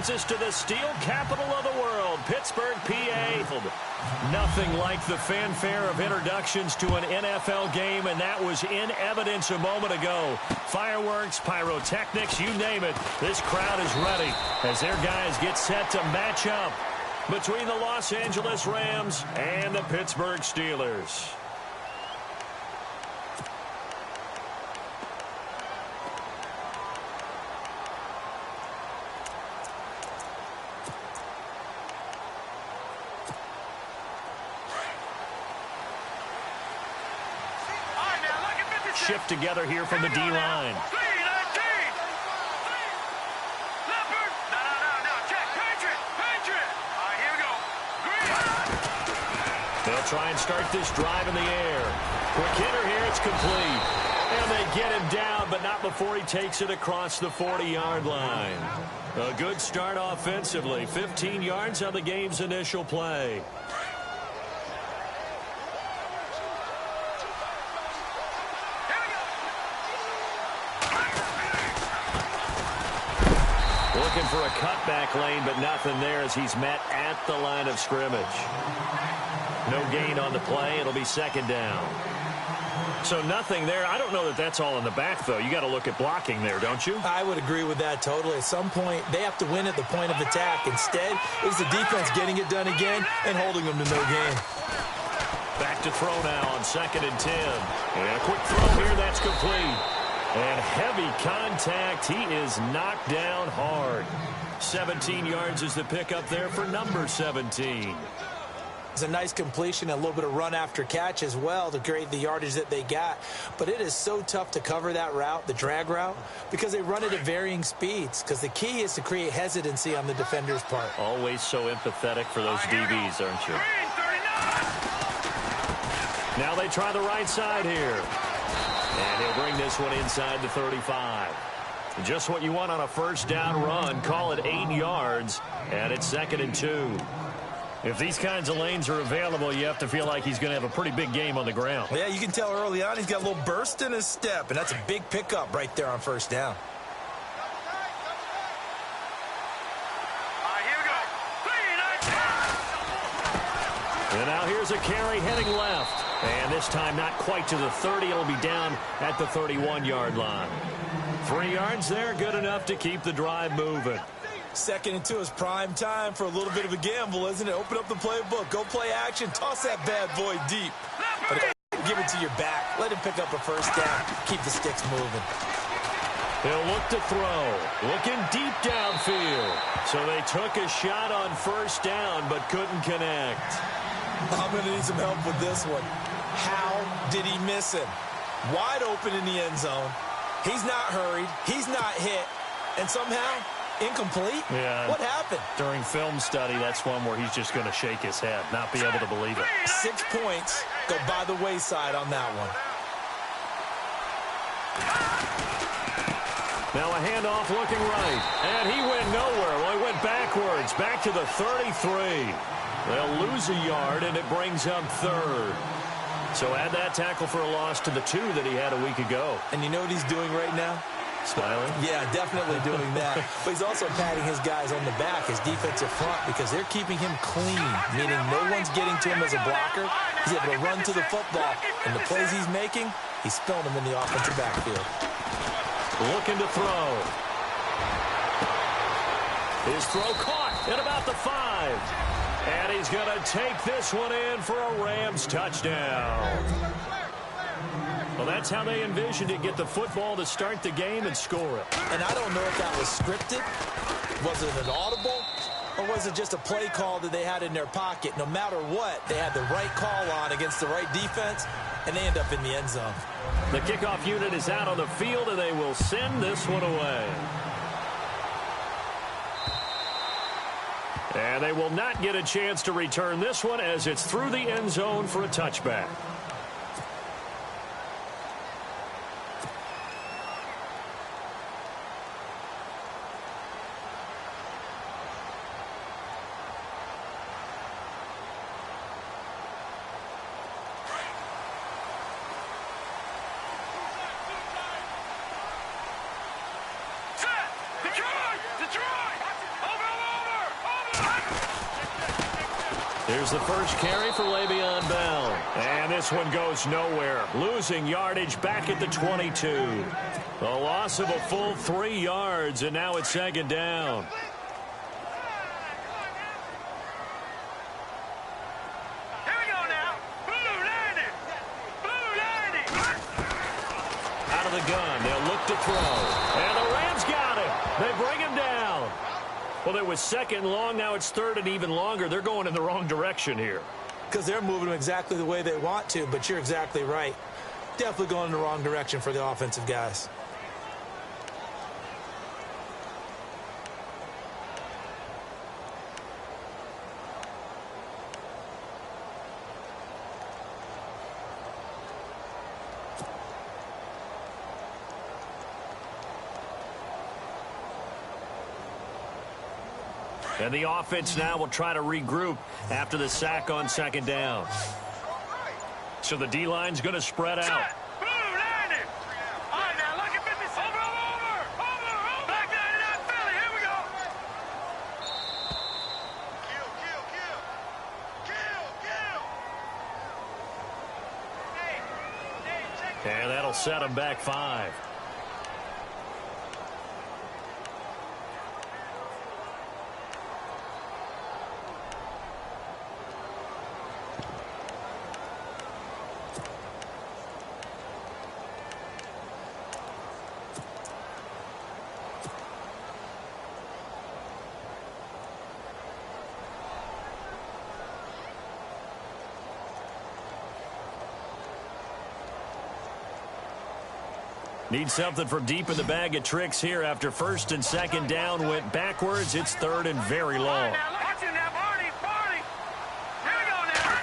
brings us to the steel capital of the world, Pittsburgh, PA. Nothing like the fanfare of introductions to an NFL game, and that was in evidence a moment ago. Fireworks, pyrotechnics, you name it. This crowd is ready as their guys get set to match up between the Los Angeles Rams and the Pittsburgh Steelers. Shift together here from the D-line. They'll try and start this drive in the air. Quick hitter here, it's complete. And they get him down, but not before he takes it across the 40-yard line. A good start offensively. 15 yards on the game's initial play. Looking for a cutback lane, but nothing there as he's met at the line of scrimmage. No gain on the play. It'll be second down. So nothing there. I don't know that that's all in the back, though. You got to look at blocking there, don't you? I would agree with that totally. At some point, they have to win at the point of attack. Instead, it was the defense getting it done again and holding them to no gain. Back to throw now on 2nd and 10. And a quick throw here. That's complete. And heavy contact. He is knocked down hard. 17 yards is the pickup there for number 17. It's a nice completion, a little bit of run after catch as well to create the yardage that they got. But it is so tough to cover that route, the drag route, because they run it at varying speeds. Because the key is to create hesitancy on the defender's part. Always so empathetic for those DBs, aren't you? Now they try the right side here. And he'll bring this one inside the 35. Just what you want on a first down run. Call it 8 yards. And it's 2nd and 2. If these kinds of lanes are available, you have to feel like he's going to have a pretty big game on the ground. Yeah, you can tell early on he's got a little burst in his step, and that's a big pickup right there on first down. Here we go. And now here's a carry heading left. And this time not quite to the 30. It'll be down at the 31-yard line. 3 yards there, good enough to keep the drive moving. 2nd and 2 is prime time for a little bit of a gamble, isn't it? Open up the playbook. Go play action. Toss that bad boy deep. But give it to your back. Let him pick up a first down. Keep the sticks moving. He'll look to throw. Looking deep downfield. So they took a shot on first down but couldn't connect. I'm going to need some help with this one. How did he miss him? Wide open in the end zone. He's not hurried. He's not hit. And somehow, incomplete? Yeah. What happened? During film study, that's one where he's just going to shake his head, not be able to believe it. 6 points go by the wayside on that one. Now a handoff looking right. And he went nowhere. Well, he went backwards. Back to the 33. They'll lose a yard, and it brings up 3rd. So add that tackle for a loss to the 2 that he had a week ago. And you know what he's doing right now? Smiling? Yeah, definitely doing that. But he's also patting his guys on the back, his defensive front, because they're keeping him clean, meaning no one's getting to him as a blocker. He's able to run to the football, and the plays he's making, he's spilling them in the offensive backfield. Looking to throw. His throw caught at about the 5. And he's going to take this one in for a Rams touchdown. Well, that's how they envisioned it. Get the football to start the game and score it. And I don't know if that was scripted. Was it an audible? Or was it just a play call that they had in their pocket? No matter what, they had the right call on against the right defense, and they end up in the end zone. The kickoff unit is out on the field, and they will send this one away. And they will not get a chance to return this one as it's through the end zone for a touchback. Detroit! Over! Here's the first carry for Le'Veon Bell. And this one goes nowhere. Losing yardage back at the 22. A loss of a full 3 yards, and now it's second down. Here we go now. Blue landing. Blue landing. Out of the gun, they'll look to throw. And the Rams got him. They bring him down. Well, it was second long. Now it's third and even longer. They're going in the wrong direction here. Because they're moving exactly the way they want to, but you're exactly right. Definitely going in the wrong direction for the offensive guys. And the offense now will try to regroup after the sack on second down. So the D-line's going to spread out. Blue landing. All right, now look at business. Over. Back down to that Philly. Here we go. Kill. And that'll set them back 5. Need something from deep in the bag of tricks here after first and second down went backwards. It's third and very long. Watch it now, Barney. Here we go now.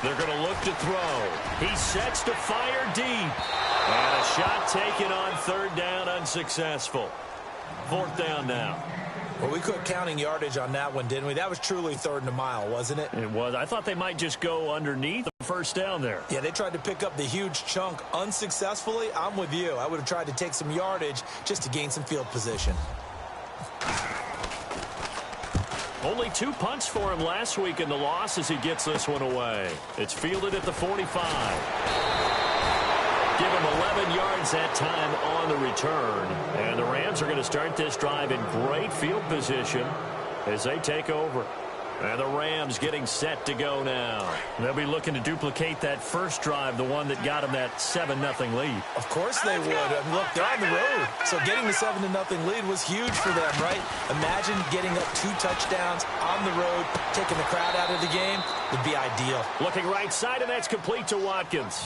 They're going to look to throw. He sets to fire deep. And a shot taken on third down, unsuccessful. Fourth down now. Well, we quit counting yardage on that one, didn't we? That was truly third and a mile, wasn't it? It was. I thought they might just go underneath the first down there. Yeah, they tried to pick up the huge chunk unsuccessfully. I'm with you. I would have tried to take some yardage just to gain some field position. Only 2 punts for him last week in the loss as he gets this one away. It's fielded at the 45. Give him 11 yards that time on the return. And the Rams are going to start this drive in great field position as they take over. And the Rams getting set to go now. They'll be looking to duplicate that first drive, the one that got them that 7-0 lead. Of course they would. I mean, look, they're on the road. So getting the 7-0 lead was huge for them, right? Imagine getting up 2 touchdowns on the road, taking the crowd out of the game would be ideal. Looking right side, and that's complete to Watkins.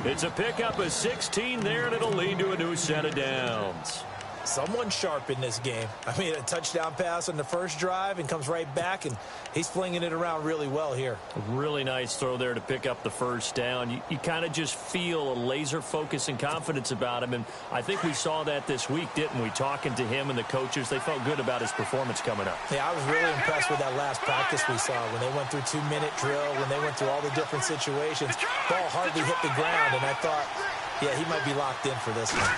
It's a pickup of 16 there, and it'll lead to a new set of downs. Someone sharp in this game. I mean, a touchdown pass on the first drive and comes right back, and he's flinging it around really well here. A really nice throw there to pick up the first down. You kind of just feel a laser focus and confidence about him, and I think we saw that this week, didn't we? Talking to him and the coaches, they felt good about his performance coming up. Yeah, I was really impressed with that last practice we saw when they went through 2-minute drill, when they went through all the different situations. Ball hardly hit the ground, and I thought, yeah, he might be locked in for this one.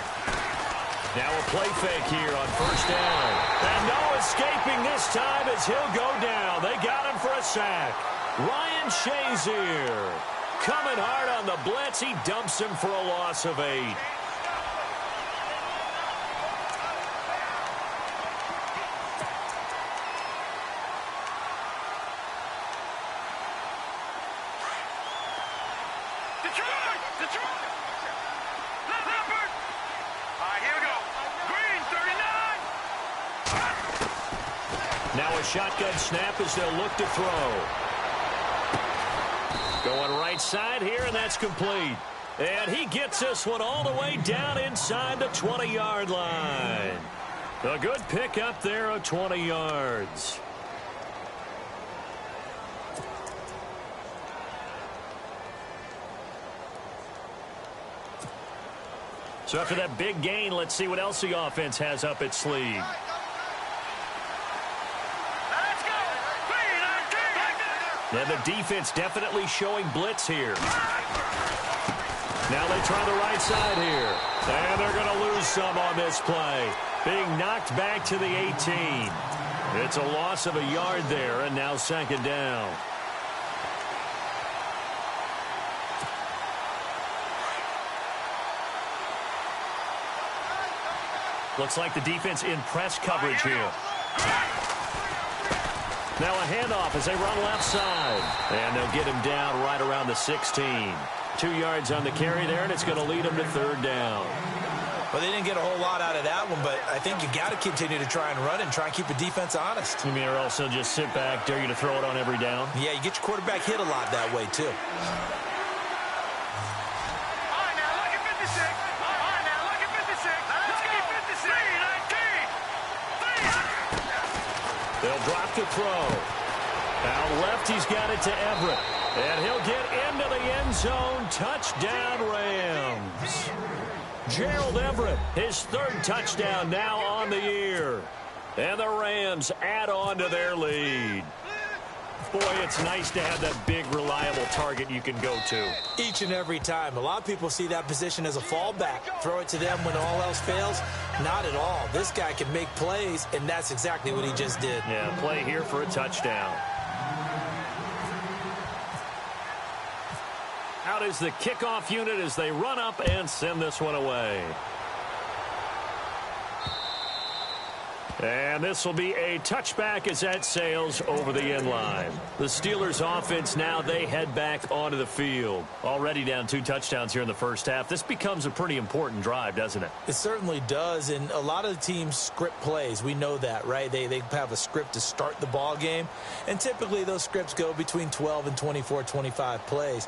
Now a play fake here on first down. And no escaping this time as he'll go down. They got him for a sack. Ryan Shazier coming hard on the blitz. He dumps him for a loss of 8. Shotgun snap as they'll look to throw. Going right side here, and that's complete. And he gets this one all the way down inside the 20-yard line. A good pickup there of 20 yards. So after that big gain, let's see what else the offense has up its sleeve. And the defense definitely showing blitz here. Now they try the right side here. And they're going to lose some on this play. Being knocked back to the 18. It's a loss of a yard there, and now second down. Looks like the defense in press coverage here. Now a handoff as they run left side. And they'll get him down right around the 16. 2 yards on the carry there, and it's going to lead them to third down. Well, they didn't get a whole lot out of that one, but I think you got to continue to try and run and try and keep the defense honest. You mean, or also just sit back, dare you to throw it on every down? Yeah, you get your quarterback hit a lot that way, too. They'll drop to throw. Out left, he's got it to Everett. And he'll get into the end zone. Touchdown, Rams. Gerald Everett, his 3rd touchdown now on the year. And the Rams add on to their lead. Boy, it's nice to have that big, reliable target you can go to. Each and every time. A lot of people see that position as a fallback. Throw it to them when all else fails. Not at all. This guy can make plays, and that's exactly what he just did. Yeah, play here for a touchdown. Out is the kickoff unit as they run up and send this one away. And this will be a touchback as that sails over the end line. The Steelers offense now, they head back onto the field. Already down 2 touchdowns here in the first half. This becomes a pretty important drive, doesn't it? It certainly does, and a lot of the teams script plays. We know that, right? They have a script to start the ball game, and typically those scripts go between 12 and 24, 25 plays.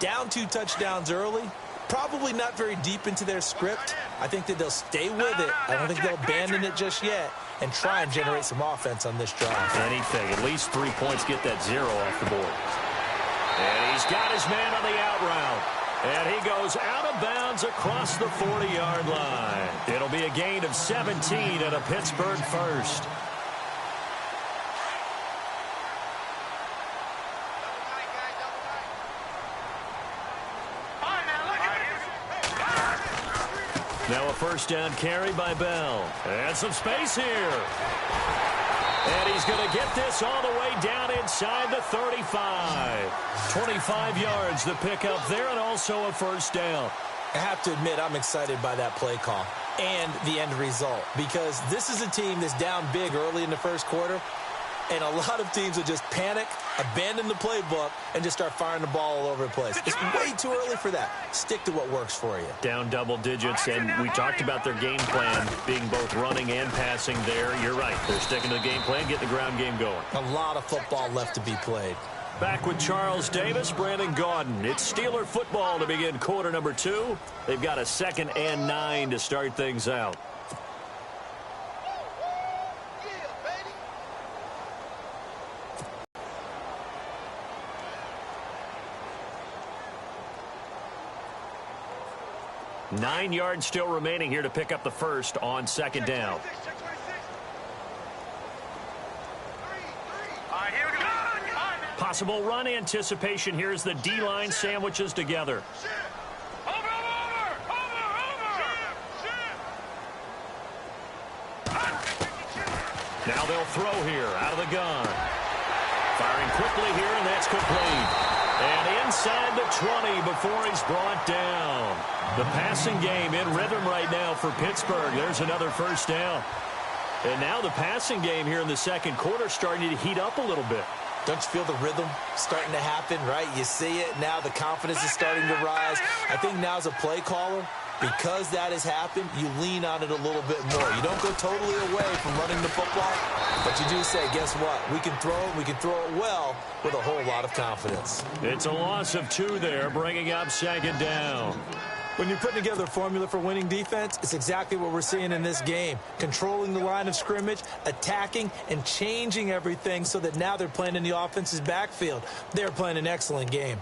Down 2 touchdowns early, probably not very deep into their script. I think that they'll stay with it. I don't think they'll abandon it just yet and try and generate some offense on this drive. Anything. At least 3 points, get that 0 off the board. And he's got his man on the out route. And he goes out of bounds across the 40-yard line. It'll be a gain of 17 and a Pittsburgh first. Now a first down carry by Bell. And some space here. And he's going to get this all the way down inside the 35. 25 yards the pickup there, and also a first down. I have to admit, I'm excited by that play call and the end result, because this is a team that's down big early in the first quarter, and a lot of teams will just panic, abandon the playbook, and just start firing the ball all over the place. It's way too early for that. Stick to what works for you. Down double digits, and we talked about their game plan being both running and passing there. You're right. They're sticking to the game plan, getting the ground game going. A lot of football left to be played. Back with Charles Davis, Brandon Gaudin. It's Steeler football to begin quarter number 2. They've got a 2nd and 9 to start things out. Nine yards still remaining here to pick up the first on second down. Possible run anticipation here as the D-line sandwiches together. Now they'll throw here out of the gun. Firing quickly here, and that's complete. And inside the 20 before he's brought down. The passing game in rhythm right now for Pittsburgh. There's another first down. And now the passing game here in the second quarter starting to heat up a little bit. Don't you feel the rhythm starting to happen, right? You see it. Now the confidence is starting to rise. I think now as a play caller, because that has happened, you lean on it a little bit more. You don't go totally away from running the football, but you do say, guess what? We can throw it. We can throw it well with a whole lot of confidence. It's a loss of 2 there, bringing up second down. When you're putting together a formula for winning defense, it's exactly what we're seeing in this game. Controlling the line of scrimmage, attacking, and changing everything so that now they're playing in the offense's backfield. They're playing an excellent game.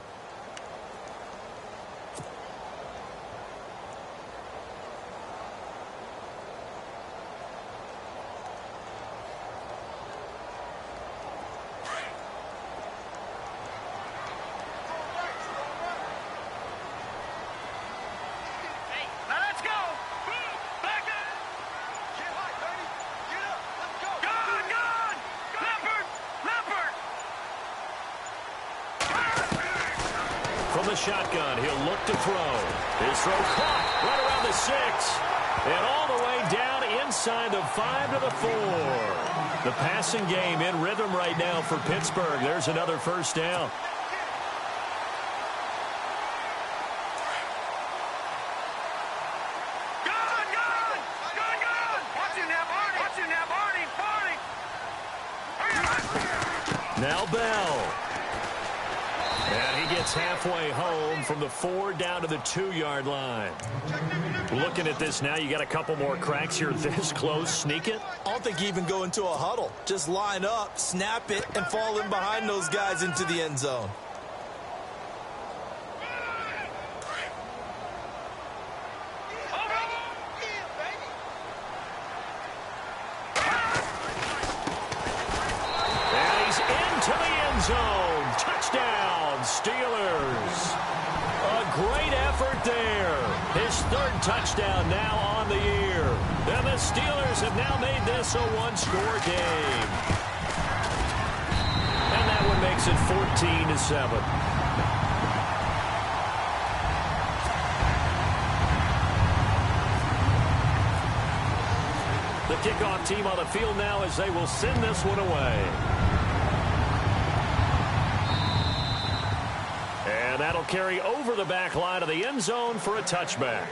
the shotgun. He'll look to throw. His throw caught right around the 6. And all the way down inside the 5 to the 4. The passing game in rhythm right now for Pittsburgh. There's another first down. Now Bell. And he gets halfway home from the 4 down to the 2-yard line. Looking at this now, you got a couple more cracks here this close. Sneak it? I don't think you even go into a huddle. Just line up, snap it, and fall in behind those guys into the end zone. Zone. Touchdown, Steelers. A great effort there. His 3rd touchdown now on the year. And the Steelers have now made this a 1-score game. And that one makes it 14-7. The kickoff team on the field now as they will send this one away. And that'll carry over the back line of the end zone for a touchback.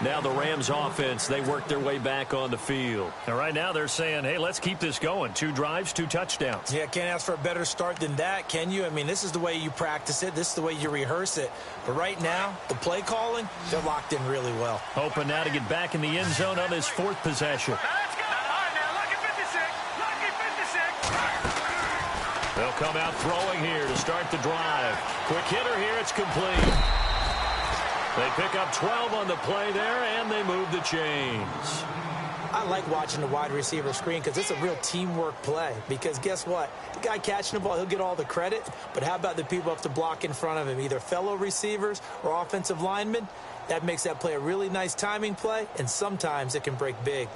Now the Rams offense, they work their way back on the field. And right now they're saying, hey, let's keep this going. 2 drives, 2 touchdowns. Yeah, can't ask for a better start than that, can you? I mean, this is the way you practice it. This is the way you rehearse it. But right now, the play calling, they're locked in really well. Hoping now to get back in the end zone on this 4th possession. They'll come out throwing here to start the drive. Quick hitter here, it's complete. They pick up 12 on the play there, and they move the chains. I like watching the wide receiver screen because it's a real teamwork play. Because guess what? The guy catching the ball, he'll get all the credit. But how about the people up to block in front of him, either fellow receivers or offensive linemen? That makes that play a really nice timing play, and sometimes it can break big.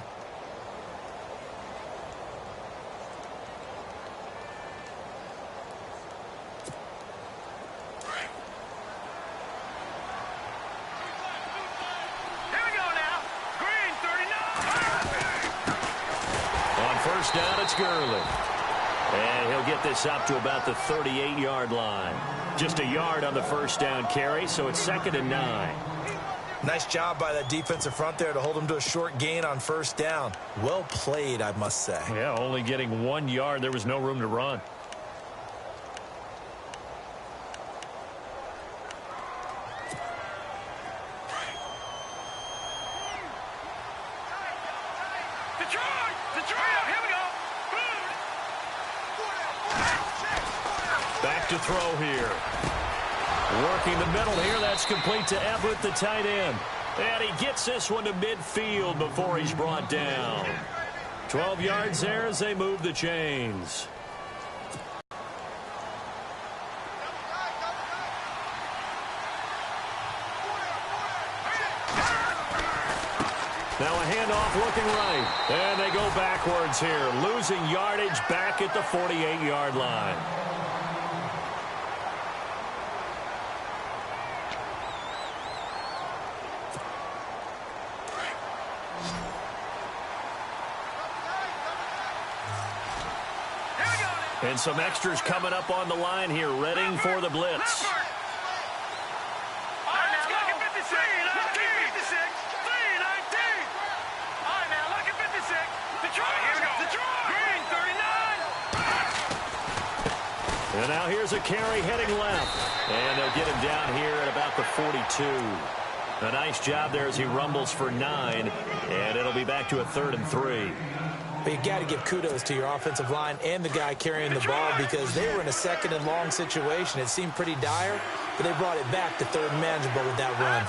Down, it's Gurley. And he'll get this up to about the 38-yard line. Just a yard on the first down carry, so it's 2nd and 9. Nice job by that defensive front there to hold him to a short gain on first down. Well played, I must say. Yeah, only getting 1 yard. There was no room to run. Back to throw here. Working the middle here. That's complete to Everett, the tight end. And he gets this one to midfield before he's brought down. 12 yards there as they move the chains. Now a handoff looking right. And they go backwards here. Losing yardage back at the 48-yard line. And some extras coming up on the line here, readying for the blitz. And now here's a carry heading left. And they'll get him down here at about the 42. A nice job there as he rumbles for 9. And it'll be back to a 3rd and 3. But you got to give kudos to your offensive line and the guy carrying the ball because they were in a 2nd and long situation. It seemed pretty dire, but they brought it back to 3rd and manageable with that run.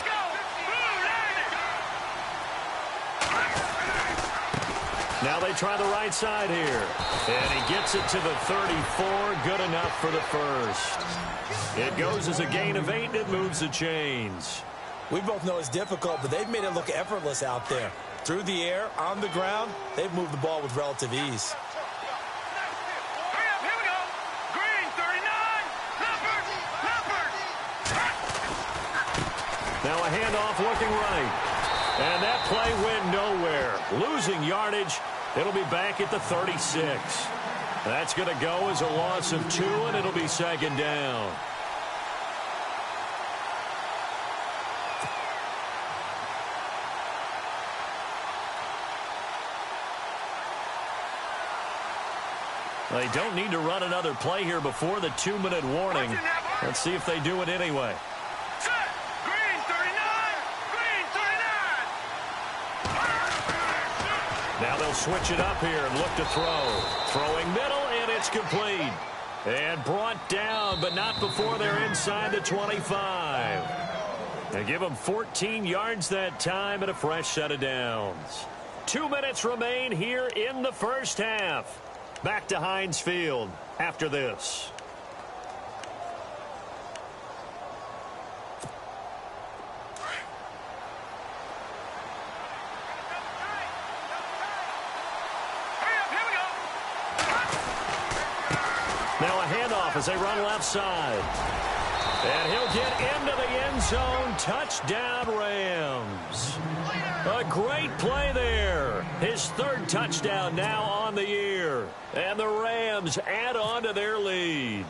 Now they try the right side here. And he gets it to the 34. Good enough for the first. It goes as a gain of 8, and it moves the chains. We both know it's difficult, but they've made it look effortless out there. Through the air, on the ground, they've moved the ball with relative ease. Hurry up, here we go. Green, 39. Leopard. Now a handoff looking right. And that play went nowhere. Losing yardage. It'll be back at the 36. That's going to go as a loss of 2, and it'll be second down. They don't need to run another play here before the 2-minute warning. Let's see if they do it anyway. Green 39! Green 39! Now they'll switch it up here and look to throw. Throwing middle, and it's complete. And brought down, but not before they're inside the 25. They give them 14 yards that time and a fresh set of downs. 2 minutes remain here in the first half. Back to Heinz Field after this. Now a handoff as they run left side. And he'll get into the end zone. Touchdown, Rams. A great play there. His 3rd touchdown now on the year. And the Rams add on to their lead.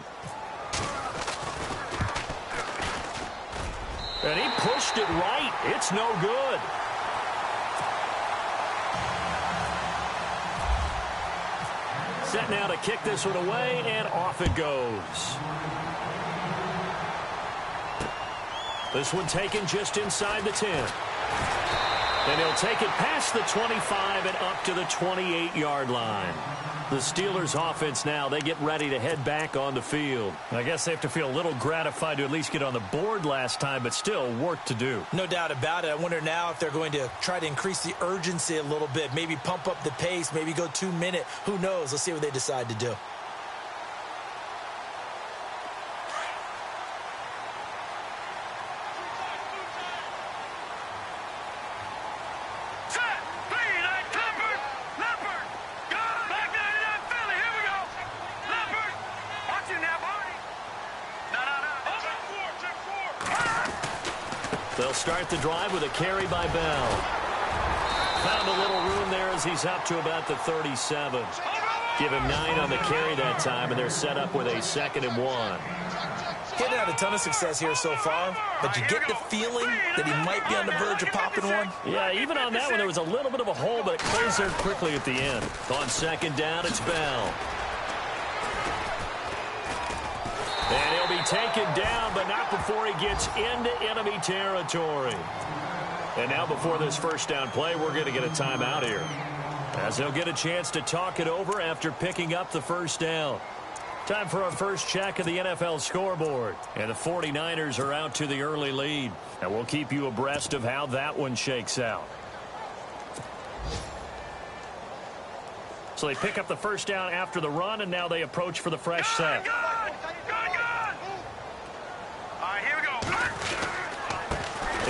And he pushed it right. It's no good. Set now to kick this one away, and off it goes. This one taken just inside the 10. And he'll take it past the 25 and up to the 28-yard line. The Steelers offense now, they get ready to head back on the field. I guess they have to feel a little gratified to at least get on the board last time, but still work to do. No doubt about it. I wonder now if they're going to try to increase the urgency a little bit, maybe pump up the pace, maybe go 2-minute. Who knows? Let's see what they decide to do. They'll start the drive with a carry by Bell. Found a little room there as he's up to about the 37. Give him 9 on the carry that time, and they're set up with a 2nd and 1. He hasn't had a ton of success here so far, but you get the feeling that he might be on the verge of popping one. Yeah, even on that one, there was a little bit of a hole, but it closed there quickly at the end. On 2nd down, it's Bell. And he'll be taken down, but not before he gets into enemy territory. And now before this first down play, we're going to get a timeout here, as they'll get a chance to talk it over after picking up the first down. Time for our first check of the NFL scoreboard. And the 49ers are out to the early lead. And we'll keep you abreast of how that one shakes out. So they pick up the first down after the run, and now they approach for the fresh set. Good! All right, here we go.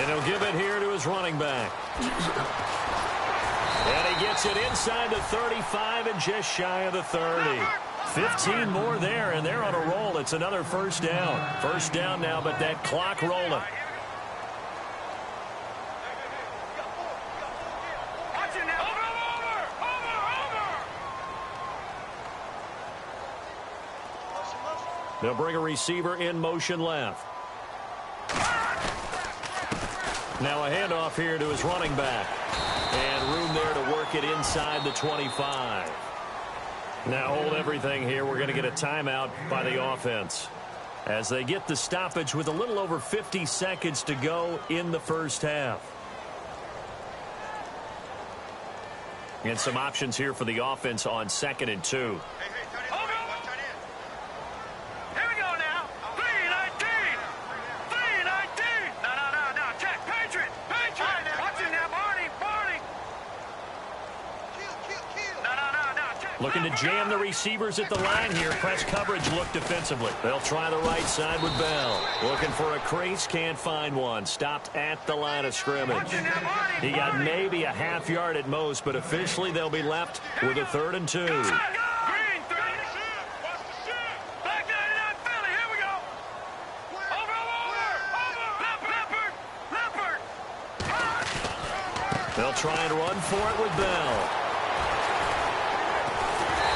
And he'll give it here to his running back. And he gets it inside the 35 and just shy of the 30. 15 more there, and they're on a roll. It's another first down. First down now, but that clock rolling. They'll bring a receiver in motion left. Now a handoff here to his running back. And room there to work it inside the 25. Now hold everything here. We're going to get a timeout by the offense, as they get the stoppage with a little over 50 seconds to go in the first half. And some options here for the offense on 2nd and 2. Looking to jam the receivers at the line here. Press coverage look defensively. They'll try the right side with Bell. Looking for a crease, can't find one. Stopped at the line of scrimmage. He got maybe a half yard at most, but officially they'll be left with a 3rd and 2. They'll try and run for it with Bell.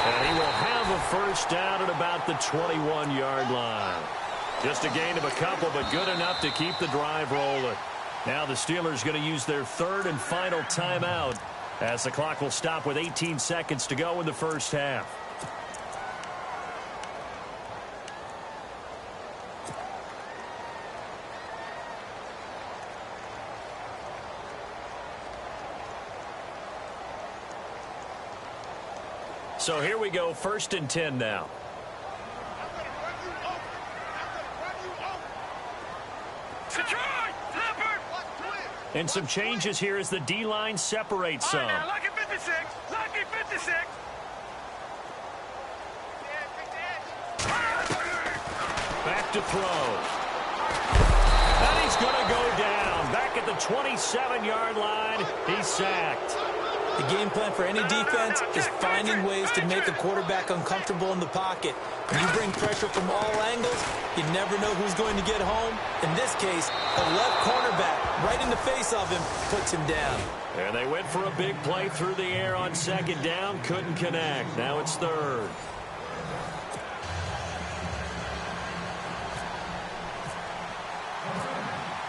And he will have a first down at about the 21-yard line. Just a gain of a couple, but good enough to keep the drive rolling. Now the Steelers going to use their third and final timeout as the clock will stop with 18 seconds to go in the first half. So here we go, 1st and 10 now. And some changes here as the D-line separates some. Lucky 56. Lucky 56. Back to throw. And he's going to go down. Back at the 27-yard line. He's sacked. The game plan for any defense is finding ways to make a quarterback uncomfortable in the pocket. When you bring pressure from all angles, you never know who's going to get home. In this case, a left cornerback right in the face of him puts him down. And they went for a big play through the air on 2nd down. Couldn't connect. Now it's 3rd.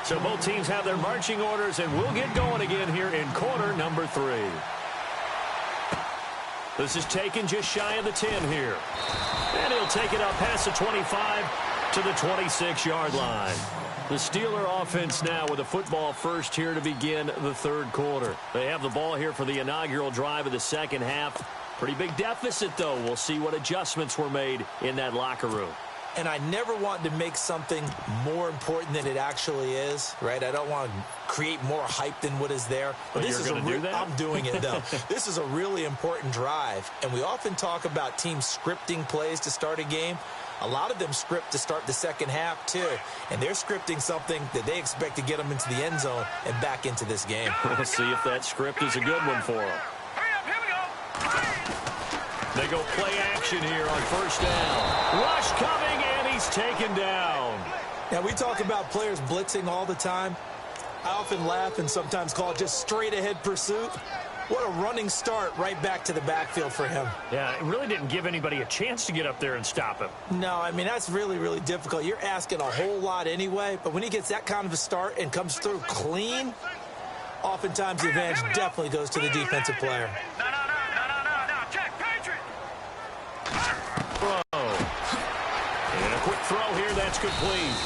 So both teams have their marching orders, and we'll get going again here in quarter number 3. This is taken just shy of the 10 here. And he'll take it up past the 25 to the 26-yard line. The Steeler offense now with a football first here to begin the 3rd quarter. They have the ball here for the inaugural drive of the 2nd half. Pretty big deficit, though. We'll see what adjustments were made in that locker room. And I never want to make something more important than it actually is, right? I don't want to create more hype than what is there. But this is do that? I'm doing it, though. This is a really important drive. And we often talk about teams scripting plays to start a game. A lot of them script to start the 2nd half, too. And they're scripting something that they expect to get them into the end zone and back into this game. We'll see if that script is a good one for them. Hurry up, here we go. They go play action here on 1st down. Rush coming, and he's taken down. Now, we talk about players blitzing all the time. I often laugh and sometimes call it just straight-ahead pursuit. What a running start right back to the backfield for him. Yeah, it really didn't give anybody a chance to get up there and stop him. No, I mean, that's really, really difficult. You're asking a whole lot anyway, but when he gets that kind of a start and comes through clean, oftentimes the advantage definitely goes to the defensive player. No. Check, Patriot. Throw. And a quick throw here, that's complete.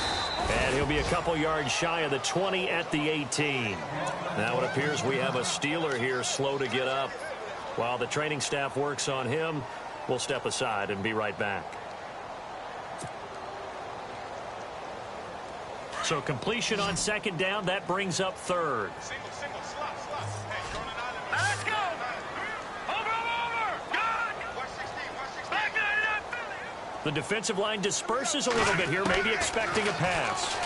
And he'll be a couple yards shy of the 20 at the 18. Now it appears we have a Steeler here slow to get up. While the training staff works on him, we'll step aside and be right back. So completion on 2nd down, that brings up 3rd. Let's go. Over. Good. Back 99 Philly. The defensive line disperses a little bit here, maybe expecting a pass.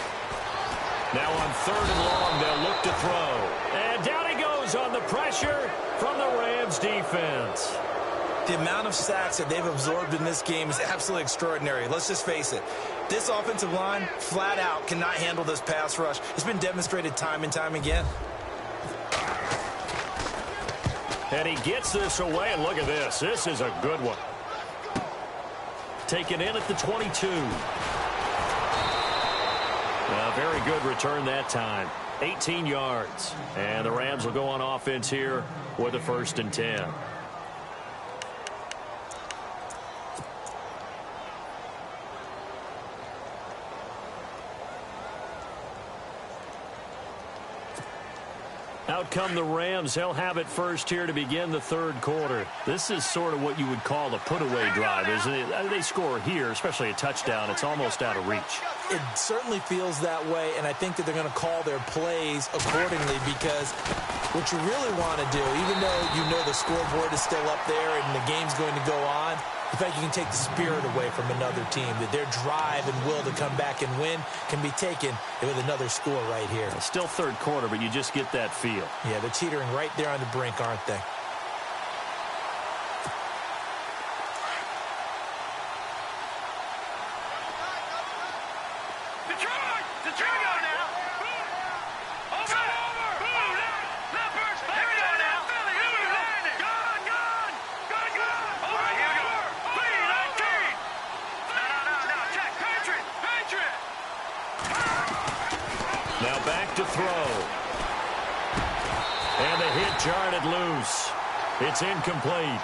Now on 3rd and long, they'll look to throw. And down he goes on the pressure from the Rams defense. The amount of sacks that they've absorbed in this game is absolutely extraordinary. Let's just face it. This offensive line, flat out, cannot handle this pass rush. It's been demonstrated time and time again. And he gets this away, and look at this. This is a good one. Taken in at the 22. A very good return that time. 18 yards. And the Rams will go on offense here with a 1st and 10. Out come the Rams. They'll have it first here to begin the 3rd quarter. This is sort of what you would call a put-away drive, isn't it? They score here, especially a touchdown. It's almost out of reach. It certainly feels that way, and I think that they're going to call their plays accordingly because what you really want to do, even though you know the scoreboard is still up there and the game's going to go on, the fact you can take the spirit away from another team, that their drive and will to come back and win can be taken with another score right here. It's still 3rd quarter, but you just get that feel. Yeah, they're teetering right there on the brink, aren't they? Detroit go now. Over. Left first. Here we go. to throw. And the hit jarred it loose. It's incomplete.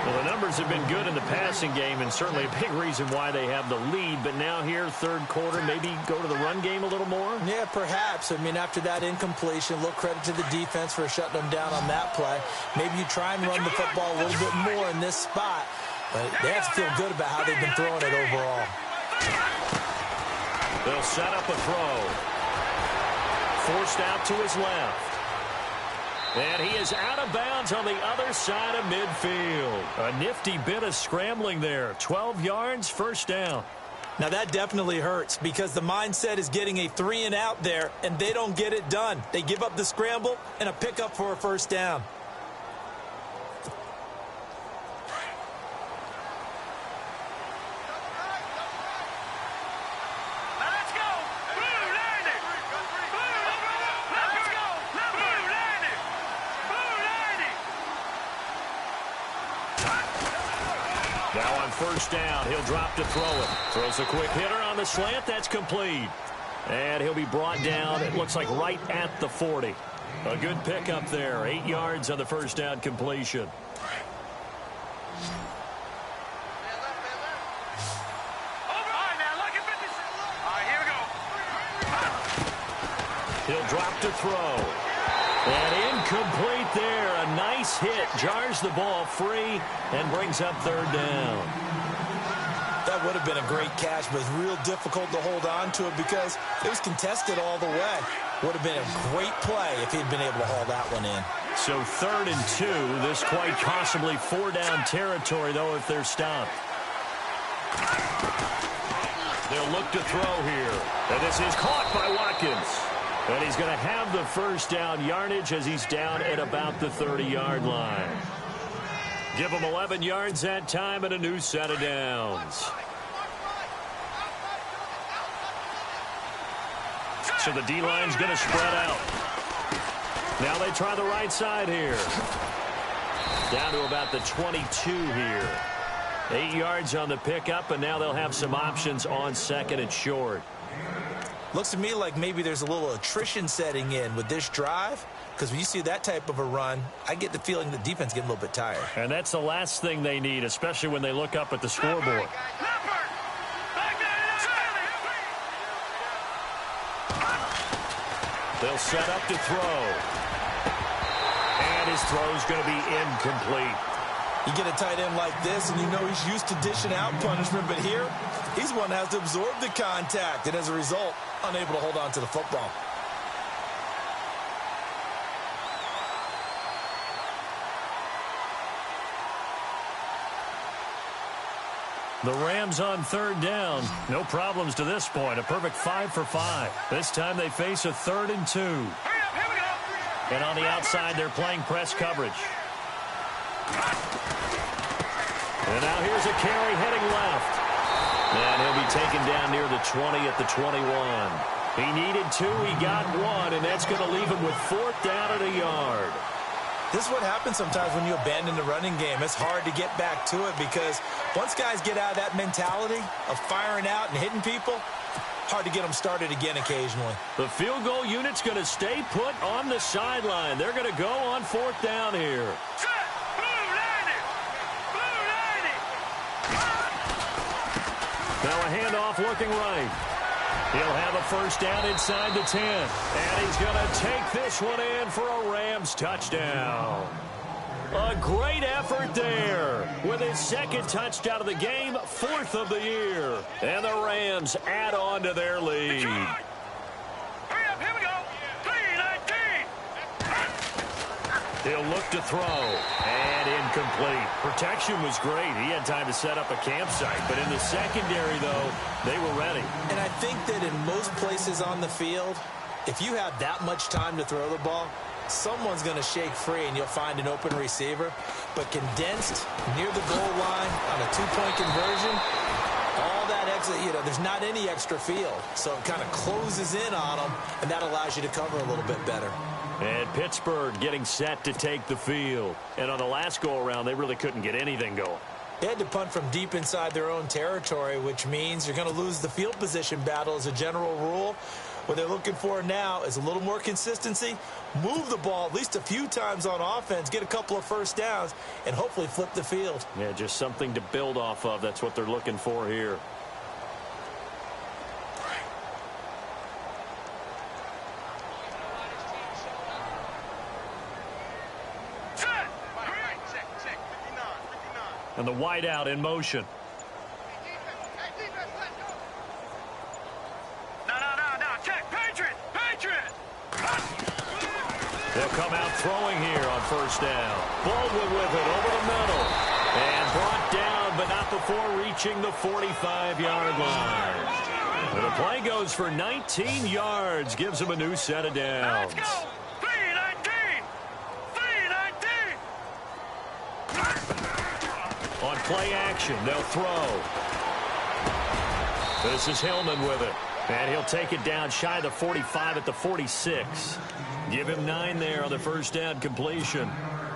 Well, the numbers have been good in the passing game, and certainly a big reason why they have the lead. But now here, third quarter, maybe go to the run game a little more? Yeah, perhaps. I mean, after that incompletion, a little credit to the defense for shutting them down on that play. Maybe you try and run the football a little bit more in this spot. But they have to feel good about how they've been throwing it overall. They'll set up a throw. Forced out to his left. And he is out of bounds on the other side of midfield. A nifty bit of scrambling there. 12 yards, first down. Now that definitely hurts because the mindset is getting a 3-and-out there, and they don't get it done. They give up the scramble and a pickup for a first down. Now on first down, he'll drop to throw it. Throws a quick hitter on the slant. That's complete. And he'll be brought down, it looks like, right at the 40. A good pickup there. 8 yards on the first down completion. He'll drop to throw. And incomplete there. A nice hit. Jars the ball free and brings up third down. That would have been a great catch, but it's real difficult to hold on to it because it was contested all the way. Would have been a great play if he'd been able to haul that one in. So 3rd and 2. This quite possibly 4-down territory, though, if they're stopped. They'll look to throw here. And this is caught by Watkins. And he's going to have the first down yardage as he's down at about the 30-yard line. Give him 11 yards that time and a new set of downs. So the D-line's going to spread out. Now they try the right side here. Down to about the 22 here. 8 yards on the pickup, and now they'll have some options on second and short. Looks to me like maybe there's a little attrition setting in with this drive, because when you see that type of a run, I get the feeling the defense getting a little bit tired. And that's the last thing they need, especially when they look up at the scoreboard. They'll set up to throw. And his throw's going to be incomplete. You get a tight end like this, and you know he's used to dishing out punishment, but here, he's the one that has to absorb the contact, and as a result, unable to hold on to the football. The Rams on third down. No problems to this point. A perfect 5 for 5. This time they face a 3rd and 2. And on the outside, they're playing press coverage. And now here's a carry heading left. And he'll be taken down near the 20 at the 21. He needed 2, he got 1, and that's going to leave him with 4th down and a yard. This is what happens sometimes when you abandon the running game. It's hard to get back to it because once guys get out of that mentality of firing out and hitting people, hard to get them started again occasionally. The field goal unit's going to stay put on the sideline. They're going to go on 4th down here. Now a handoff looking right. He'll have a first down inside the 10. And he's going to take this one in for a Rams touchdown. A great effort there with his 2nd touchdown of the game, 4th of the year. And the Rams add on to their lead. He'll look to throw, and incomplete. Protection was great. He had time to set up a campsite, but in the secondary, though, they were ready. And I think that in most places on the field, if you have that much time to throw the ball, someone's going to shake free, and you'll find an open receiver. But condensed near the goal line on a 2-point conversion, all that extra, there's not any extra field. So it kind of closes in on them, and that allows you to cover a little bit better. And Pittsburgh getting set to take the field. And on the last go-around, they really couldn't get anything going. They had to punt from deep inside their own territory, which means you're going to lose the field position battle as a general rule. What they're looking for now is a little more consistency, move the ball at least a few times on offense, get a couple of first downs, and hopefully flip the field. Yeah, just something to build off of. That's what they're looking for here. And the wideout in motion. No. Check. Patriot. They'll come out throwing here on first down. Baldwin with it over the middle. And brought down, but not before reaching the 45-yard line. And the play goes for 19 yards. Gives him a new set of downs. Let's go. 3-19. On play action, they'll throw. This is Hillman with it. And he'll take it down shy of the 45 at the 46. Give him 9 there on the first down completion.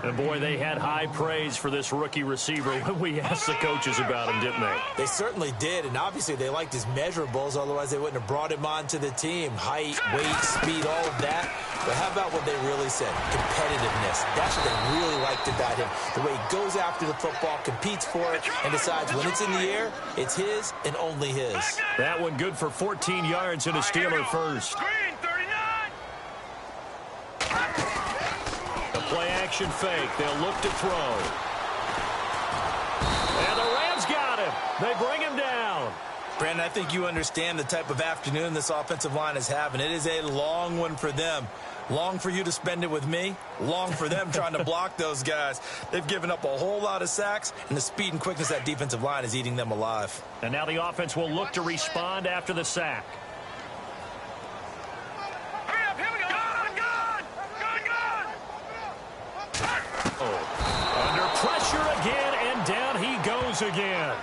And, boy, they had high praise for this rookie receiver when we asked the coaches about him, didn't they? They certainly did, and obviously they liked his measurables. Otherwise, they wouldn't have brought him onto the team. Height, weight, speed, all of that. But how about what they really said? Competitiveness. That's what they really liked about him. The way he goes after the football, competes for it, and decides when it's in the air, it's his and only his. That one good for 14 yards and a Steeler first. Green 39. The play action fake. They'll look to throw. And the Rams got him. They bring him down. Brandon, I think you understand the type of afternoon this offensive line is having. It is a long one for them. Long for you to spend it with me. Long for them trying to block those guys. They've given up a whole lot of sacks, and the speed and quickness of that defensive line is eating them alive. And now the offense will look to respond after the sack. Hurry up. Here we go. Gun. Under pressure again, and down he goes again.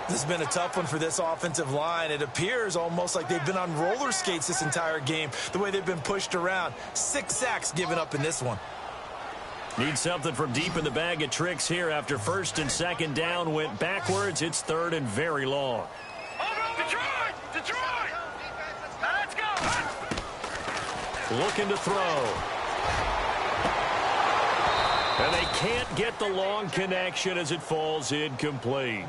This has been a tough one for this offensive line. It appears almost like they've been on roller skates this entire game, the way they've been pushed around. 6 sacks given up in this one. Need something from deep in the bag of tricks here after first and second down went backwards. It's third and very long. Detroit. Now let's go. Looking to throw. And they can't get the long connection as it falls incomplete.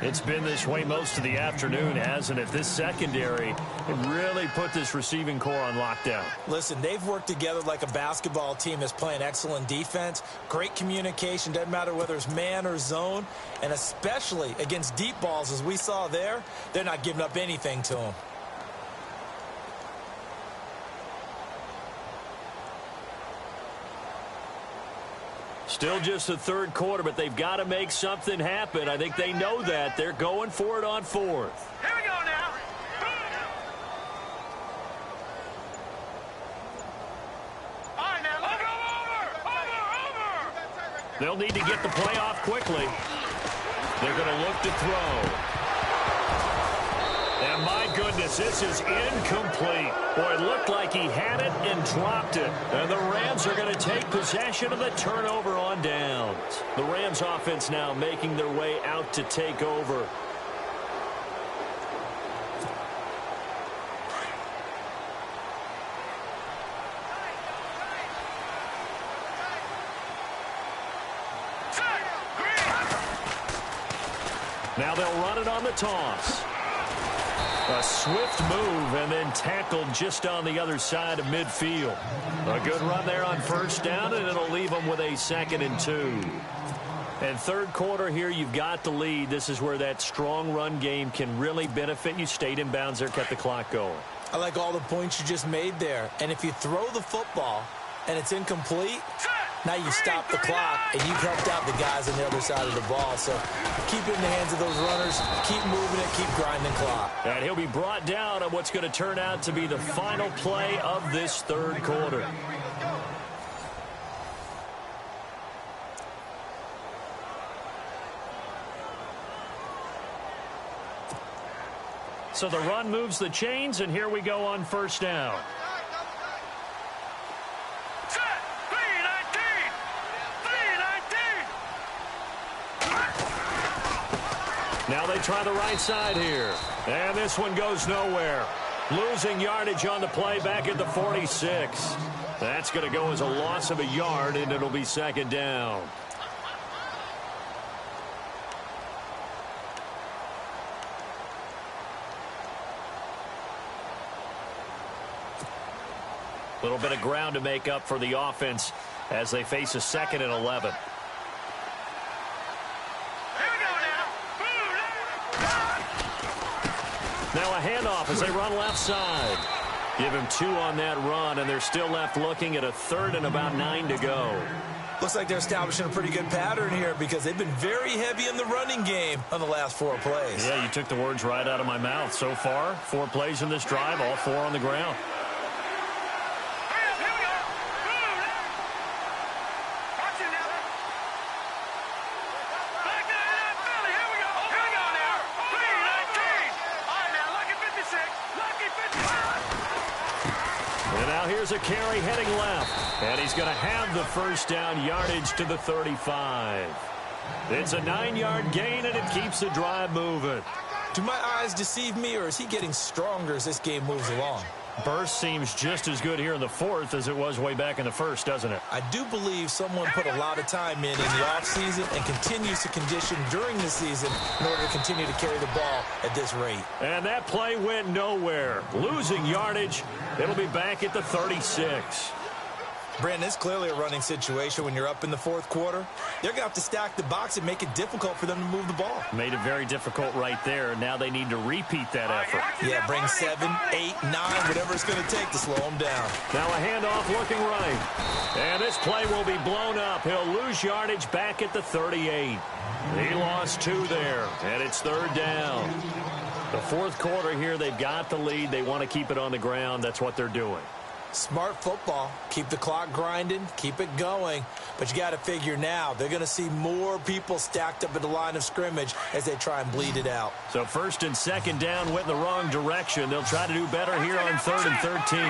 It's been this way most of the afternoon, hasn't it? This secondary it really put this receiving core on lockdown. Listen, they've worked together like a basketball team that's playing excellent defense. Great communication. Doesn't matter whether it's man or zone. And especially against deep balls, as we saw there, they're not giving up anything to them. Still just the third quarter, but they've got to make something happen. I think they know that. They're going for it on fourth. Here we go now. All right, now. Over. They'll need to get the play off quickly. They're going to look to throw. And my goodness, this is incomplete. Boy, it looked like he had it and dropped it. And the Rams are going to take possession of the turnover on downs. The Rams offense now making their way out to take over. Now they'll run it on the toss. A swift move and then tackled just on the other side of midfield. A good run there on first down, and it'll leave them with a 2nd and 2. And third quarter here, you've got the lead. This is where that strong run game can really benefit you. Stayed in bounds there, kept the clock going. I like all the points you just made there. And if you throw the football and it's incomplete, now you stop the clock and you've helped out the guys on the other side of the ball. So keep it in the hands of those runners, keep moving it, keep grinding clock. And he'll be brought down on what's going to turn out to be the final play of this third quarter. So the run moves the chains, and here we go on first down. Now they try the right side here. And this one goes nowhere. Losing yardage on the play back at the 46. That's going to go as a loss of a yard, and it'll be second down. A little bit of ground to make up for the offense as they face a 2nd and 11. Now a handoff as they run left side. Give him 2 on that run, and they're still left looking at a 3rd and about 9 to go. Looks like they're establishing a pretty good pattern here because they've been very heavy in the running game on the last 4 plays. Yeah, you took the words right out of my mouth. So far, 4 plays in this drive, all 4 on the ground. Here's a carry heading left, and he's going to have the first down, yardage to the 35. It's a 9-yard gain, and it keeps the drive moving. Do my eyes deceive me, or is he getting stronger as this game moves along? Burst seems just as good here in the 4th as it was way back in the 1st, doesn't it? I do believe someone put a lot of time in the offseason and continues to condition during the season in order to continue to carry the ball at this rate. And that play went nowhere. Losing yardage, it'll be back at the 36. Brandon, it's clearly a running situation when you're up in the 4th quarter. They're going to have to stack the box and make it difficult for them to move the ball. Made it very difficult right there. Now they need to repeat that effort. Yeah, bring 7, 8, 9, whatever it's going to take to slow them down. Now a handoff looking right. And this play will be blown up. He'll lose yardage back at the 38. He lost 2 there, and it's 3rd down. The 4th quarter here, they've got the lead. They want to keep it on the ground. That's what they're doing. Smart football. Keep the clock grinding. Keep it going. But you got to figure now they're going to see more people stacked up at the line of scrimmage as they try and bleed it out. So 1st and 2nd down went in the wrong direction. They'll try to do better here on 3rd and 13.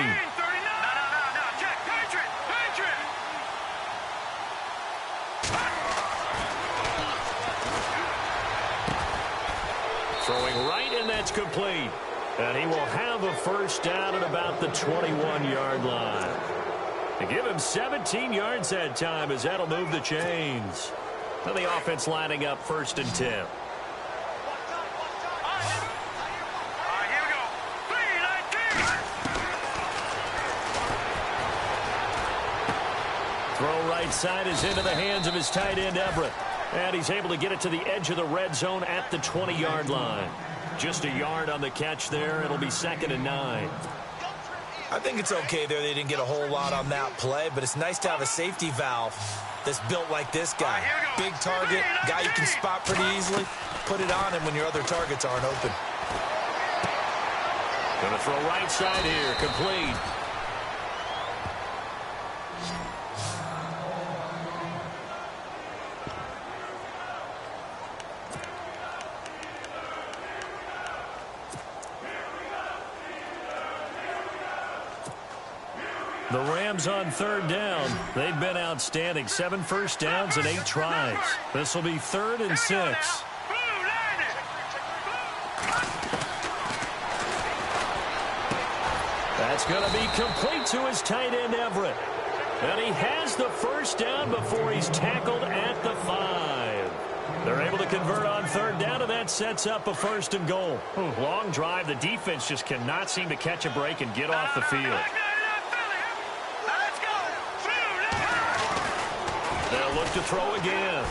Throwing right, and that's complete. And he will have a first down at about the 21-yard line. To give him 17 yards that time as that'll move the chains. Now the offense lining up 1st and 10. Throw right side is into the hands of his tight end, Everett. And he's able to get it to the edge of the red zone at the 20-yard line. Just a yard on the catch there. It'll be 2nd and 9. I think it's okay there. They didn't get a whole lot on that play, but it's nice to have a safety valve that's built like this guy. Big target, guy you can spot pretty easily. Put it on him when your other targets aren't open. Going to throw right side here, complete. The Rams on 3rd down. They've been outstanding. 7 first downs and 8 tries. This will be 3rd and 6. That's going to be complete to his tight end, Everett. And he has the first down before he's tackled at the 5. They're able to convert on 3rd down, and that sets up a 1st and goal. Long drive. The defense just cannot seem to catch a break and get off the field. They'll look to throw again.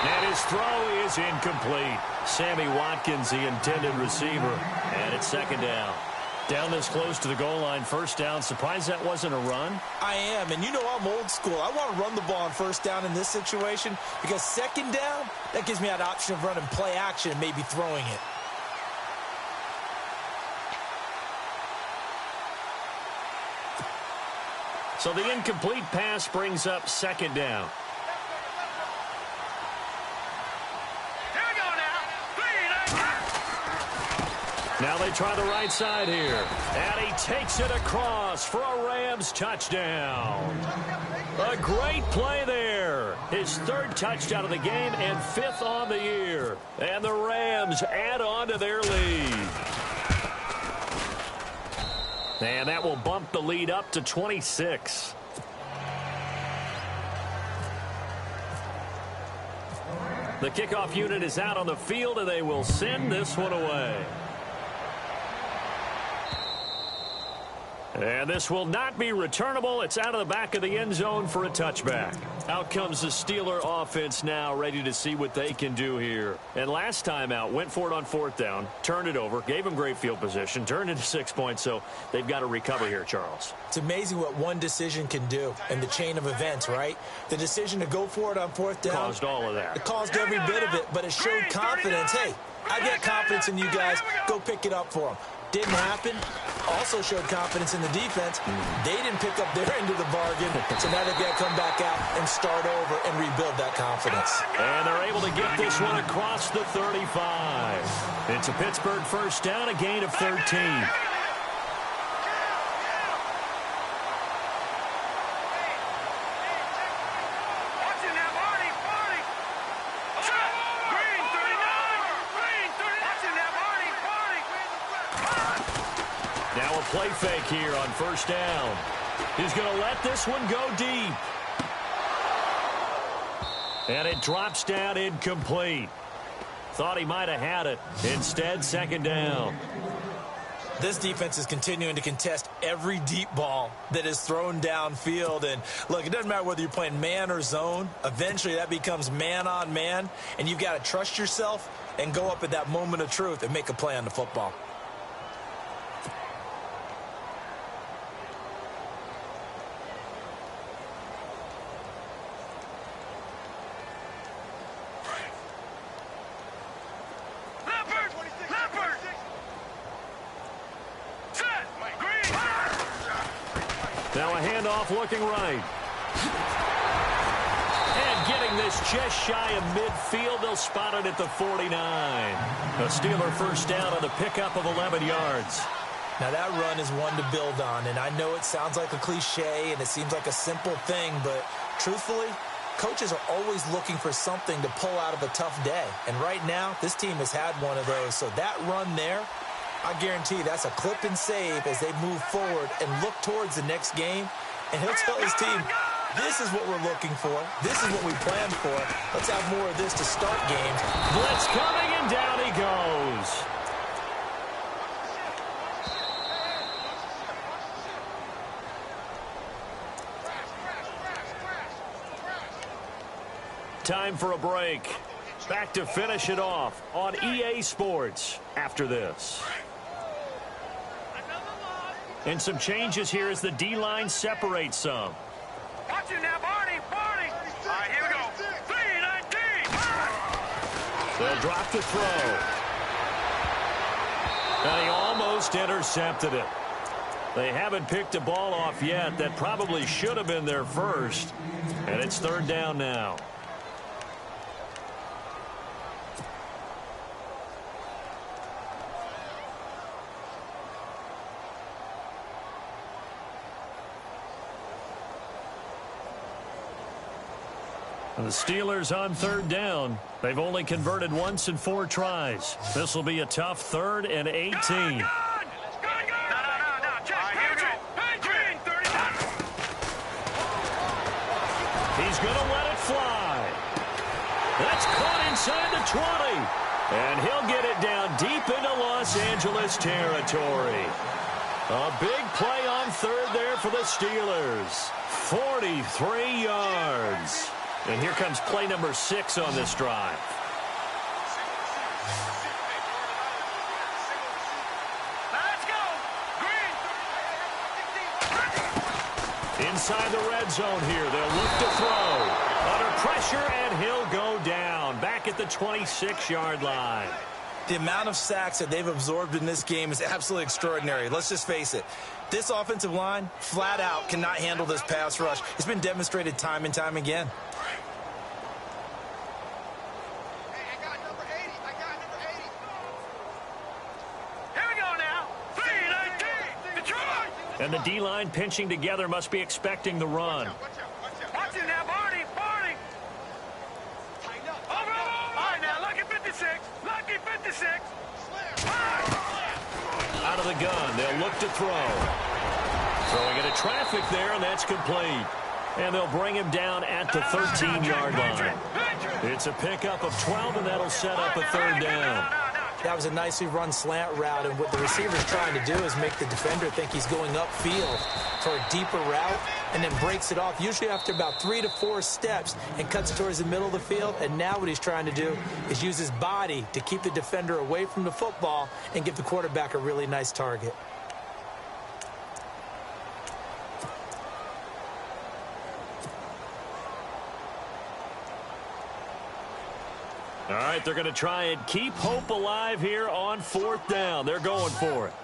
And his throw is incomplete. Sammy Watkins, the intended receiver. And it's 2nd down. Down this close to the goal line, 1st down. Surprised that wasn't a run? I am, and you know I'm old school. I want to run the ball on 1st down in this situation because 2nd down, that gives me that option of running play action and maybe throwing it. So the incomplete pass brings up 2nd down. Now they try the right side here. And he takes it across for a Rams touchdown. A great play there. His 3rd touchdown of the game and 5th on the year. And the Rams add on to their lead. And that will bump the lead up to 26. The kickoff unit is out on the field, and they will send this one away. And this will not be returnable. It's out of the back of the end zone for a touchback. Out comes the Steeler offense now, ready to see what they can do here. And last time out, went for it on 4th down, turned it over, gave them great field position, turned into 6 points, so they've got to recover here, Charles. It's amazing what one decision can do in the chain of events, right? The decision to go for it on 4th down. Caused all of that. It caused every bit of it, but it showed confidence. Hey, I get confidence in you guys. Go pick it up for them. Didn't happen. Also showed confidence in the defense. They didn't pick up their end of the bargain, so now they've got to come back out and start over and rebuild that confidence. And they're able to get this one across the 35. It's a Pittsburgh first down, a gain of 13. Now a play fake here on first down. He's going to let this one go deep. And it drops down incomplete. Thought he might have had it. Instead, second down. This defense is continuing to contest every deep ball that is thrown downfield. And, look, it doesn't matter whether you're playing man or zone. Eventually, that becomes man on man. And you've got to trust yourself and go up at that moment of truth and make a play on the football. Now a handoff looking right. And getting this just shy of midfield. They'll spot it at the 49. A Steeler first down on the pickup of 11 yards. Now that run is one to build on, and I know it sounds like a cliche and it seems like a simple thing, but truthfully, coaches are always looking for something to pull out of a tough day. And right now, this team has had one of those. So that run there, I guarantee that's a clip and save as they move forward and look towards the next game. And he'll tell his team, this is what we're looking for. This is what we planned for. Let's have more of this to start games. Blitz coming, and down he goes. Time for a break. Back to finish it off on EA Sports after this. And some changes here as the D-line separates some. Watch it now, Barney. All right, here we go. 3-19. They'll drop the throw. And he almost intercepted it. They haven't picked a ball off yet. That probably should have been their first. And it's third down now. The Steelers on third down. They've only converted once in 4 tries. This will be a tough 3rd and 18. No. Check. Green, 39. He's going to let it fly. That's caught inside the 20. And he'll get it down deep into Los Angeles territory. A big play on 3rd there for the Steelers. 43 yards. And here comes play number 6 on this drive. Let's go. Green. Inside the red zone here. They'll look to throw. Under pressure, and he'll go down. Back at the 26-yard line. The amount of sacks that they've absorbed in this game is absolutely extraordinary. Let's just face it. This offensive line, flat out, cannot handle this pass rush. It's been demonstrated time and time again. And the D-line pinching together must be expecting the run. Watch it now, Barney. Over. All right, now, lucky 56. Out of the gun, they'll look to throw. Throwing into traffic there, and that's complete. And they'll bring him down at the 13-yard line. It's a pickup of 12, and that'll set up a third down. That was a nicely run slant route, and what the receiver's trying to do is make the defender think he's going upfield for a deeper route, and then breaks it off, usually after about 3 to 4 steps, and cuts it towards the middle of the field. And now what he's trying to do is use his body to keep the defender away from the football and give the quarterback a really nice target. All right, they're going to try and keep hope alive here on 4th down. They're going for it.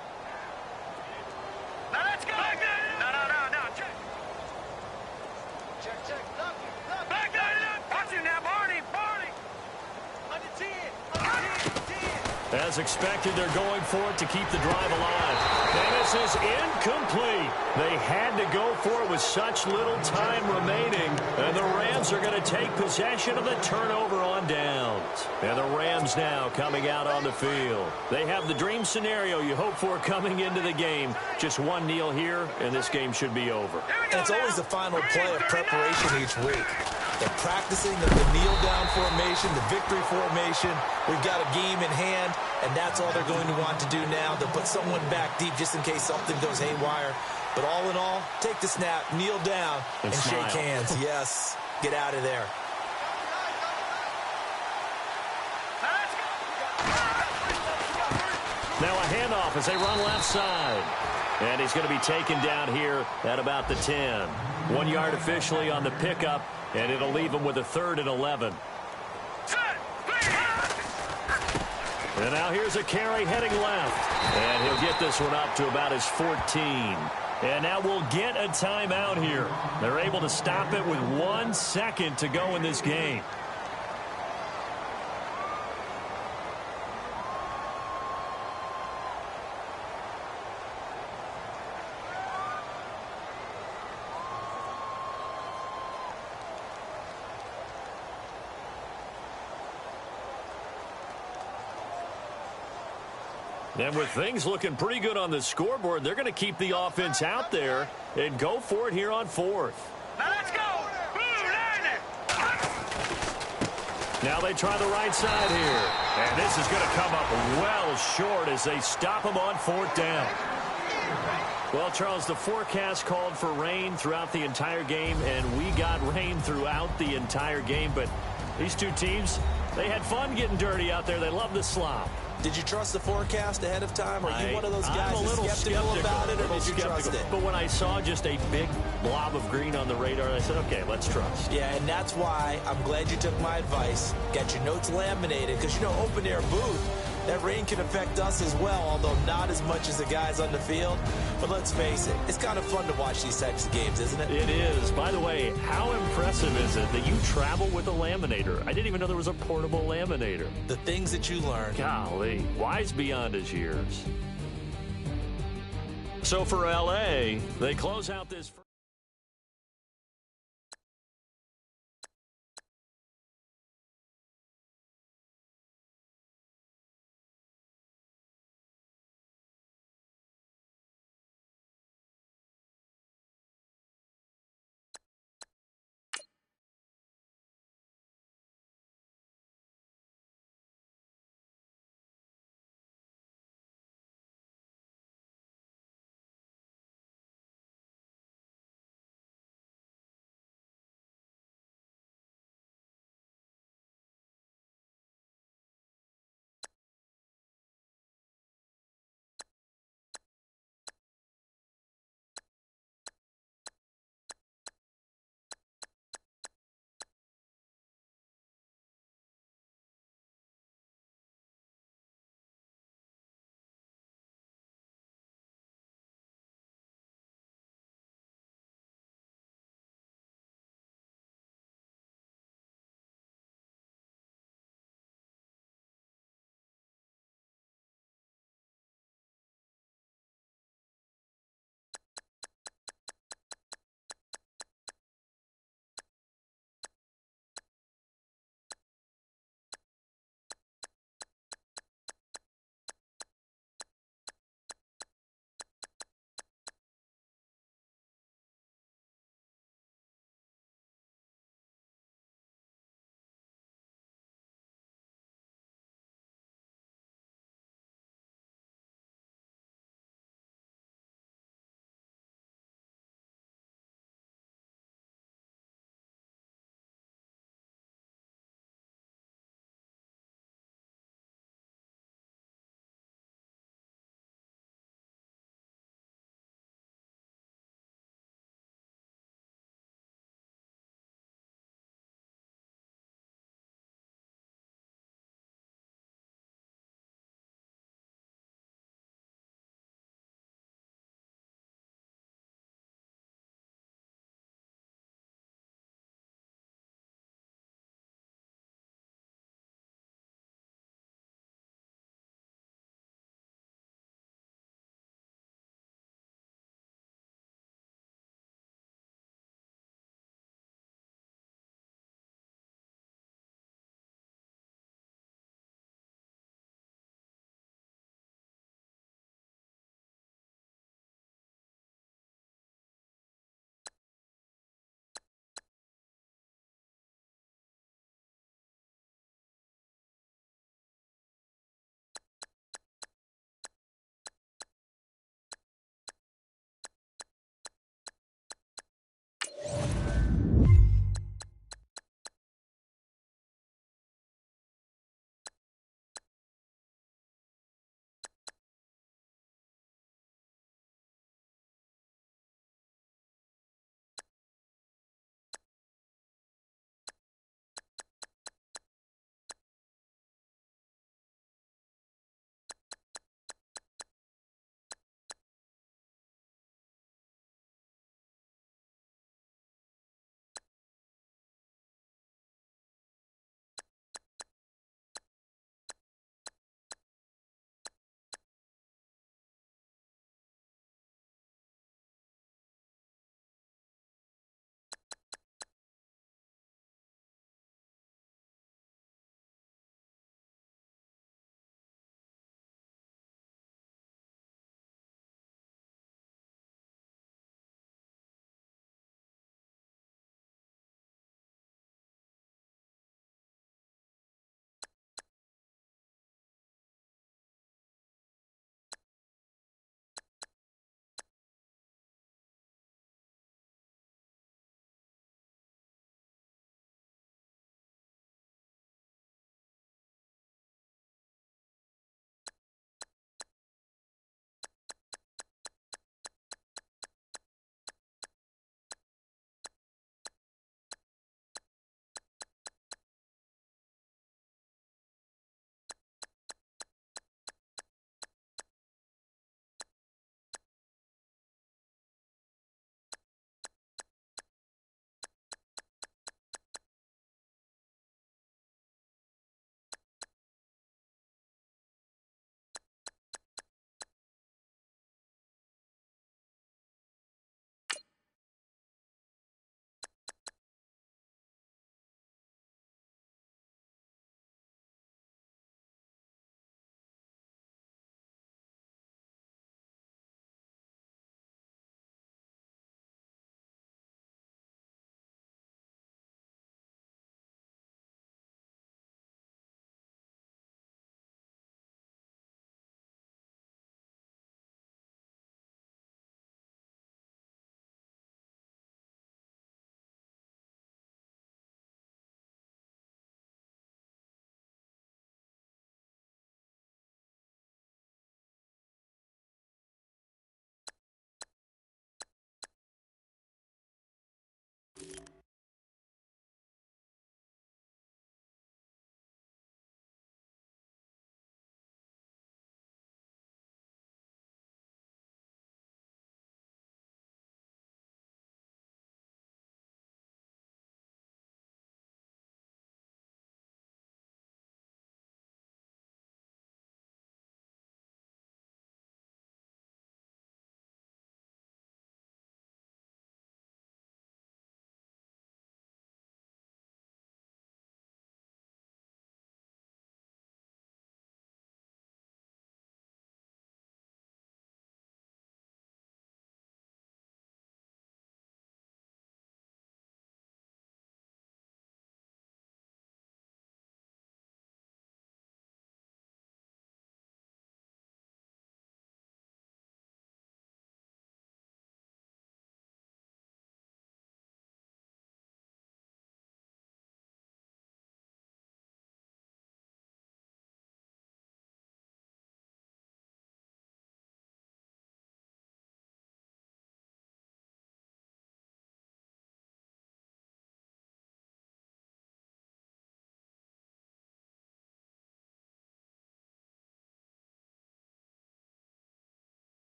Now let's go. No. Check. Look. Back there. Watch him now, Barney. Under 10. As expected, they're going for it to keep the drive alive. And this is incomplete. They had to go for it with such little time remaining. And the Rams are going to take possession of the turnover on downs. And the Rams now coming out on the field. They have the dream scenario you hope for coming into the game. Just one kneel here, and this game should be over. And it's always the final play of preparation each week. They're practicing the kneel-down formation, the victory formation. We've got a game in hand, and that's all they're going to want to do now. They'll put someone back deep just in case something goes haywire. But all in all, take the snap, kneel down, and shake hands. Yes, get out of there. Now a handoff as they run left side. And he's going to be taken down here at about the 10. 1 yard officially on the pickup, and it'll leave him with a 3rd and 11. And now here's a carry heading left. And he'll get this one up to about his 14. And now we'll get a timeout here. They're able to stop it with 1 second to go in this game. And with things looking pretty good on the scoreboard, they're going to keep the offense out there and go for it here on 4th. Now let's go. Now they try the right side here. And this is going to come up well short as they stop him on 4th down. Well, Charles, the forecast called for rain throughout the entire game, and we got rain throughout the entire game. But these two teams, they had fun getting dirty out there. They love the slop. Did you trust the forecast ahead of time? Are you one of those guys I'm a little skeptical about it, or did you trust it? But when I saw just a big blob of green on the radar, I said, okay, let's trust. Yeah, and that's why I'm glad you took my advice. Get your notes laminated, because, you know, open-air booth, that rain can affect us as well, although not as much as the guys on the field. But let's face it, it's kind of fun to watch these types of games, isn't it? It is. By the way, how impressive is it that you travel with a laminator? I didn't even know there was a portable laminator. The things that you learn. Golly, wise beyond his years. So for L.A., they close out this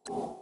You